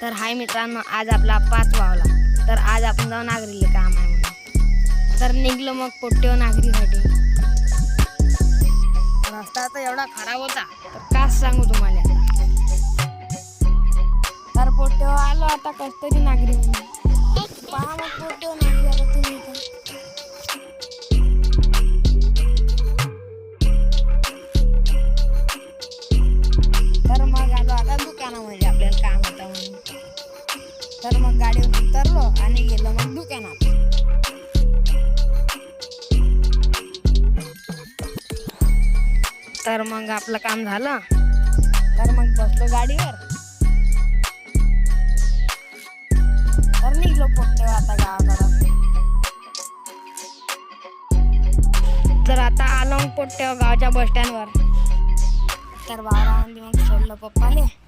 तर हाय मित्रांनो, आज आपला 5 वावला. तर आज आपण जाऊ नागरीले काम आहे म्हणून. तर निघलो मग पोट्टेव नागरीसाठी. रस्ता तर एवढा खराब होता तर काच सांगू तुम्हाला. तर पोट्टेव आलो आता कस्तरी नागरी म्हणून. पहा मग पोट्टेव नागरी आता तुम्ही इथं. तर मग आलो आता दुकानामध्ये, आपल्याला काम होतं म्हणून. तर मग गाडीवर उतरलो आणि गेलो मग दुकानात. तर मग आपलं काम झालं तर मग बसलो गाडीवर. तर निघलो पोट्टेव आता गावाकडं. तर आता आलो मग पोट्टेव गावच्या बस स्टँडवर. तर वावरामध्ये मग सोडलं पप्पाले.